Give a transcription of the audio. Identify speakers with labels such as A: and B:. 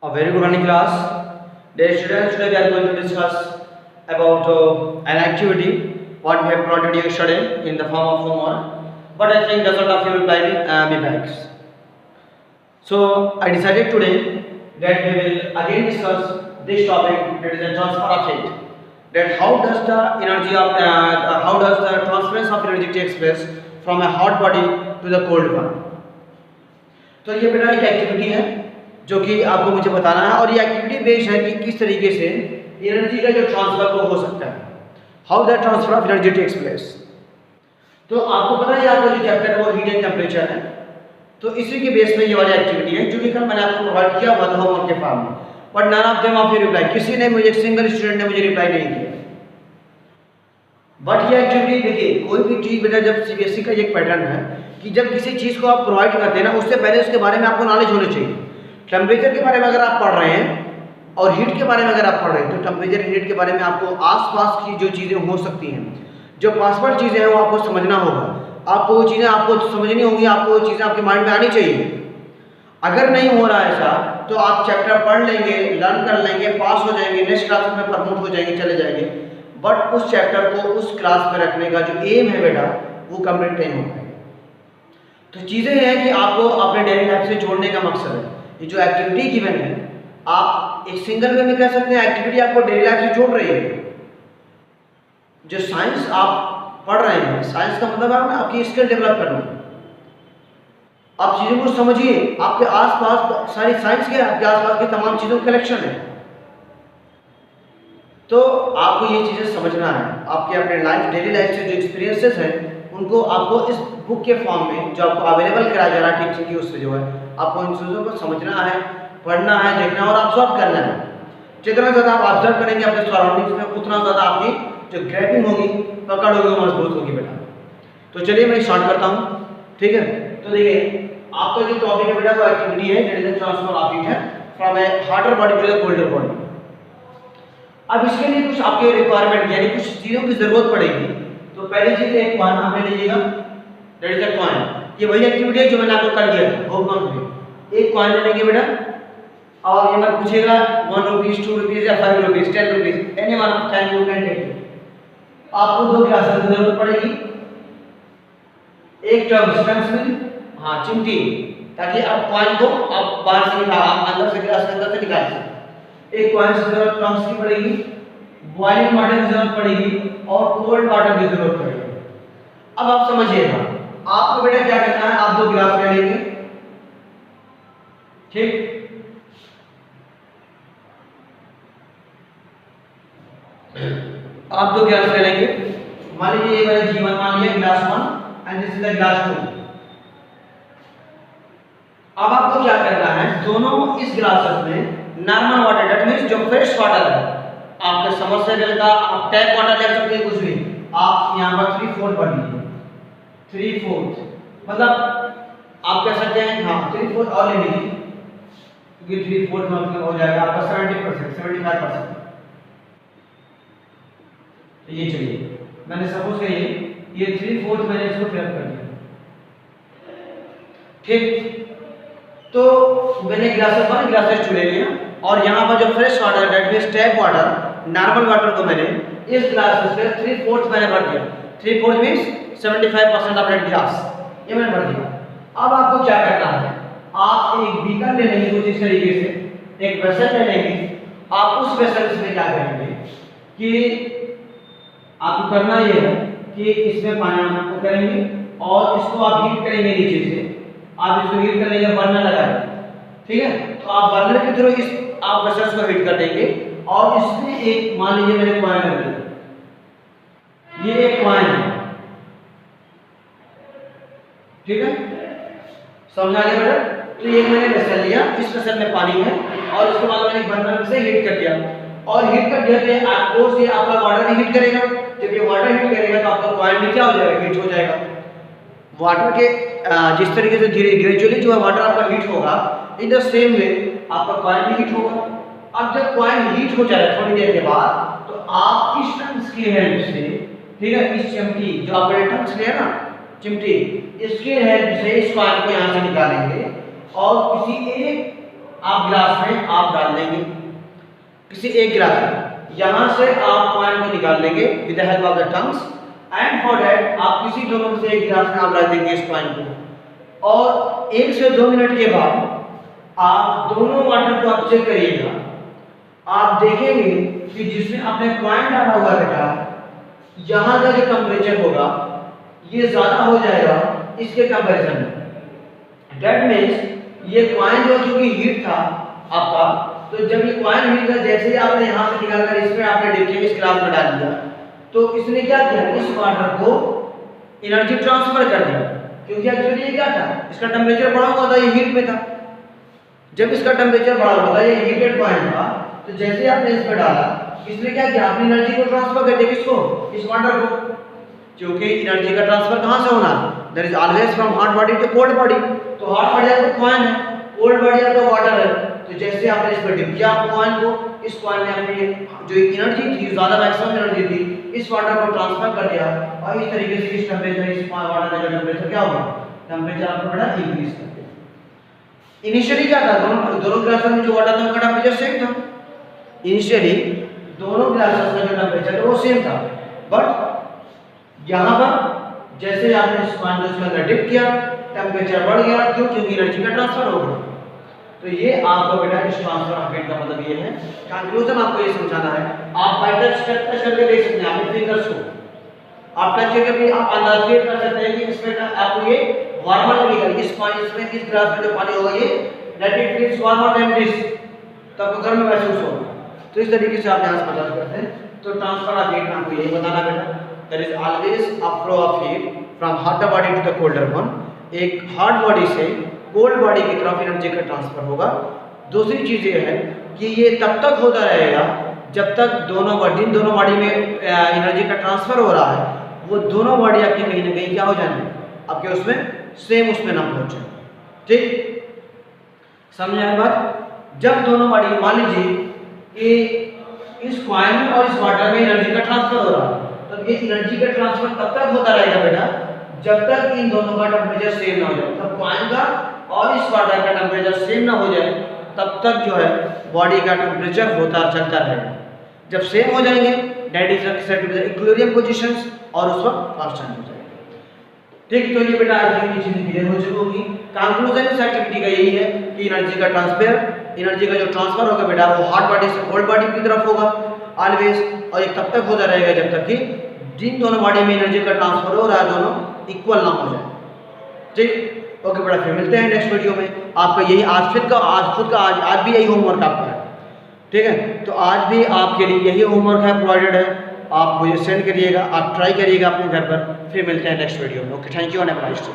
A: A very good morning class. Dear students, today we are going to discuss about an activity what we have plotted yesterday in the form of homework. But I think doesn't of you replied me back. So I decided today that we will again discuss this topic, that is the transfer of heat. That how does the energy of how does the transference of energy takes place from a hot body to the cold one. तो ये बेटा एक activity है जो कि आपको मुझे बताना है और ये एक्टिविटी बेस्ड है कि किस तरीके से एनर्जी का जो ट्रांसफर वो हो सकता है, how the transfer of energy takes place. तो आपको पता है आपका जो चैप्टर है वो हीट एंड टेम्परेचर है, तो इसी के बेस में ये वाली एक्टिविटी है जो कि कल मैंने आपको प्रोवाइड किया हुआ था होमवर्क के फॉर्म में, but none of them of you reply, किसी ने मुझे, एक सिंगल स्टूडेंट ने मुझे रिप्लाई नहीं किया। बट ये एक्टिविटी देखिए, कोई भी चीज़ बेटा जब सीबीएसई का एक पैटर्न है कि जब किसी चीज़ को आप प्रोवाइड करते हैं ना, उससे पहले उसके बारे में आपको नॉलेज होनी चाहिए। टेम्परेचर के बारे में अगर आप पढ़ रहे हैं और हीट के बारे में अगर आप पढ़ रहे हैं तो टेम्परेचर हीट के बारे में आपको आसपास की जो चीज़ें हो सकती हैं, जो पासवर्ड चीज़ें हैं वो आपको समझना होगा, आपको वो चीज़ें आपको समझनी होंगी, आपको वो चीज़ें आपके माइंड में आनी चाहिए। अगर नहीं हो रहा है ऐसा तो आप चैप्टर पढ़ लेंगे, लर्न कर लेंगे, पास हो जाएंगे, नेक्स्ट क्लास में प्रमोट हो जाएंगे, चले जाएंगे, बट उस चैप्टर को उस क्लास में रखने का जो एम है बेटा वो कंप्लीट नहीं हो पाएगा। तो चीज़ें हैं कि आपको अपने डेली लाइफ से जोड़ने का मकसद है। ये जो एक्टिविटी गिवन है, आप एक सिंगल वे में कह सकते हैं एक्टिविटी आपको डेली लाइफ से जोड़ रही है। जो साइंस आप पढ़ रहे हैं, साइंस का मतलब है आपकी स्किल डेवलप करना। आप चीज़ों को समझिए, आपके आसपास सारी साइंस के आपके आसपास की तमाम चीज़ों का कलेक्शन है, तो आपको ये चीज़ें समझना है। आपके अपने लाइफ डेली लाइफ से जो एक्सपीरियंसेस हैं उनको आपको इस बुक के फॉर्म में जो आपको अवेलेबल कराया जा रहा है टीचिंग की, उससे जो है आपको इन चीज़ों को समझना है, पढ़ना है, देखना और ऑब्जर्व करना है। जितना ज़्यादा आप ऑब्जर्व करेंगे अपने सराउंडिंग्स में, उतना ज़्यादा आपकी जो ग्रैपिंग होगी, पकड़ होगी, वो मजबूत होगी बेटा। तो चलिए मैं स्टार्ट करता हूँ, ठीक है। तो देखिए आपका जो टॉपिक है बेटा वो एक्टिविटी है that is transfer of heat है from a hotter body to the colder body. अब इसके लिए कुछ आपके रिक्वायरमेंट यानी कुछ चीज़ों की ज़रूरत पड़ेगी। तो पहली चीज़ एक कॉइन आप ले लीजिएगा, दैट इज द कॉइन। ये वही एक्टिविटी है जो मैंने आपको कर दिया था होमवर्क में। एक कॉइन ले लेंगे बेटा और ये मत पूछिएगा 1 रुपीज़ 2 रुपीज़ या 5 rupees 10 rupees any one of 10 you can take. आपको 2 गिलास की जरूरत पड़ेगी, एक टम्स में, हाँ चिमटी, ताकि आप कॉइन को आप बाहर से निकाल, आप अंदर से गिलास के अंदर से निकाल सकें। एक कॉइन की जरूरत टम्स की पड़ेगी, बॉइलिंग वाटर की जरूरत पड़ेगी और कोल्ड वाटर की जरूरत पड़ेगी। अब आप समझिएगा, आपको बेटा क्या करना है, आप 2 गिलास ले लेंगे, ठीक। आप 2 गिलास ले लेंगे, मान लीजिए ये मैंने G1 मान लिया, गिलास 1 एंड दिस इज द गिलास 2। अब आपको क्या करना है, दोनों इस गिलास में नॉर्मल वाटर, दैट मींस जो फ्रेश वाटर है, आपके समरसेबल का आप टैप वाटर ले सकते हैं, कुछ भी आप यहाँ पर 3/4 भर लीजिए, 3/4 मतलब आप कह सकते हैं, हाँ 3/4 और ले लीजिए क्योंकि 3/4 मतलब हो जाएगा आपका 70% 75%। तो ये चलिए मैंने सपोज करिए ये 3/4 मैंने इसको फिल कर दिया, ठीक। तो मैंने गिलास 1 गिलास 2 ले लिया और यहाँ पर जो फ्रेश वाटर है that means tap water, normal water को मैंने इस गिलास से 3/4 मैंने भर दिया। 3/4 मींस 75% ऑफ दैट गिलास, ये मैंने भर दिया। अब आपको क्या करना है, आप एक बीकर ले लेंगे कुछ इस तरीके से, एक वेसल ले लेंगे। आप उस वेसल में क्या करेंगे कि आपको करना ये है कि इसमें पानी आपको करेंगे और इसको आप हीट करेंगे नीचे से, आप इसको हीट कर लेंगे, बर्नर लगाएंगे, ठीक है। तो आप बर्नर के थ्रू इस आप वेसल्स को हीट कर देंगे और इसमें एक, मान लीजिए मैंने कॉइन रख दिया, ये एक कॉइन है, ठीक है, समझ आ गया बेटा। तो ये मैंने वेसल लिया, इस वेसल में पानी है और उसके बाद मैंने बर्नर से हीट कर दिया और हीट कर दिया तो आपको से आपका वाटर भी हीट करेगा। जब ये वाटर हीट करेगा तो आपका कॉइन भी क्या हो जाएगा, हीट हो जाएगा। वाटर के जिस तरीके से धीरे ग्रेजुअली जो है वाटर आपका हीट होगा, इन द सेम वे आपका कॉइन भी हीट होगा। अब जब कॉइन हीट हो जाए थोड़ी देर के बाद, तो आप इस टंग्स की हेल्प से, ठीक है, इस चिमटी जो आपने टंग्स लिया ना चिमटी, इसके हेल्प से इस कॉइन को यहाँ से निकालेंगे और किसी एक आप गिलास में आप डाल देंगे, किसी एक गिलास में यहाँ से आप कॉइन को निकाल लेंगे with the help of the tongues, and for that आप किसी दोनों में से एक गिलास में आप डाल देंगे इस कॉइन को, और 1 से 2 मिनट के बाद आप दोनों वाटर को आप चेक करिएगा। आप देखेंगे कि जिसमें आपने कॉइन डाला हुआ बेटा, यहाँ का जो टेम्परेचर होगा ये ज़्यादा हो जाएगा इसके कंपैरिजन में। दैट मीन्स ये कॉइन जो क्योंकि हीट था आपका, तो जब ये कॉइन हीट का जैसे ही आपने यहाँ से निकाल कर इसमें आपने देखिए इस गिलास में डाल दिया, तो इसने क्या किया, इस वाटर को एनर्जी ट्रांसफर कर दिया, क्योंकि एक्चुअली ये क्या था, इसका टेम्परेचर बढ़ा हुआ था, ये हीट में था। जब इसका टेम्परेचर बढ़ा हुआ था, ये हीटेड कॉइन था, तो जैसे आपने इसमें डाला, इसने क्या किया, अपनी एनर्जी को ट्रांसफर कर दिया, किसको, इस वाटर को। क्योंकि एनर्जी का ट्रांसफर कहाँ से होना है, that is always from hot body to cold body. तो हॉट बॉडी आपका कॉइन है, कोल्ड बॉडी आपका वाटर है। तो जैसे आपने इसमें डिप किया कॉइन को, इस कॉइन ने अपनी जो एनर्जी थी, ज्यादा मैक्सिमम एनर्जी थी, इस वाटर को ट्रांसफर कर दिया, और इस तरीके से इस टेम्परेचर, इस वाटर का टेम्परेचर क्या होगा, टेम्परेचर आपको बड़ा इंक्रीज कर दिया। इनिशियली क्या था, दोनों ग्लासेस में जो वाटर था उनका टेम्परेचर सेम था। इनिशियली दोनों ग्लासेस का जो टेम्परेचर है वो सेम था, बट यहाँ पर जैसे आपने इस कॉइन को इसके अंदर डिप किया, टेम्परेचर बढ़ गया, क्यों, क्योंकि एनर्जी का ट्रांसफर हो गया। तो ये आपको बेटा इस ट्रांसफर ऑफ हीट का मतलब ये है। कंक्लूजन आपको ये समझाना है, आप बाय टच करके देख सकते हैं अपने फिंगर्स को, आप टच करके भी आप अंदाजा कर सकते हैं कि इसमें आपको ये वार्मर लगेगा, इस कॉइन इसमें, इस ग्लास में जो पानी होगा ये that it feels warmer than this, तो आपको गर्म महसूस होगा। तो इस तरीके से आप यहाँ से पता करते हैं। तो ट्रांसफर ऑफ हीट में आपको यही बताना बेटा, there is always a flow of heat from hotter body to the colder one। एक हॉट बॉडी से कोल्ड बॉडी की तरफ एनर्जी का ट्रांसफर होगा। दूसरी चीज़ ये है कि ये तब तक होता रहेगा जब तक दोनों बॉडी में एनर्जी का ट्रांसफर हो रहा है, वो दोनों बॉडी आपकी कहीं ना कहीं क्या हो जाए, आपके उसमें सेम उसमें ना पहुँचे। ठीक, समझ आए बात। जब दोनों बॉडी, मान लीजिए कि इस कॉइन में और इस वाटर में एनर्जी का ट्रांसफर हो रहा है, तो ये एनर्जी का ट्रांसफर तब तक होता रहेगा बेटा जब तक इन दोनों का टेम्परेचर सेम ना हो जाए, तब कॉइन का और इस वाटर का टेम्परेचर सेम ना हो जाए, तब तक जो है बॉडी का टेम्परेचर होता चलता रहेगा। जब सेम हो जाएंगे दैट इज इक्विलिब्रियम पोजीशंस, और उस वक्त कांस्टेंट हो जाएगा। ठीक, तो ये बेटा आज की चीजें क्लियर हो चुकी होगी। कंक्लूजन इस एक्टिविटी का यही है कि एनर्जी का एनर्जी का जो ट्रांसफर होगा बेटा वो हॉट बॉडी से कोल्ड बॉडी की तरफ होगा ऑलवेज, और ये तब तक होता रहेगा जब तक कि जिन दोनों बॉडी में एनर्जी का ट्रांसफर हो रहा है दोनों इक्वल ना हो जाए। ठीक, ओके बेटा, फिर मिलते हैं नेक्स्ट वीडियो में। आपका यही आज भी यही होमवर्क आपका है। ठीक है, तो आज भी आपके लिए यही होमवर्क है, प्रोवाइडेड है, आप मुझे सेंड करिएगा, आप ट्राई करिएगा अपने घर पर। फिर मिलते हैं नेक्स्ट वीडियो में। Okay, thank you and have a nice day.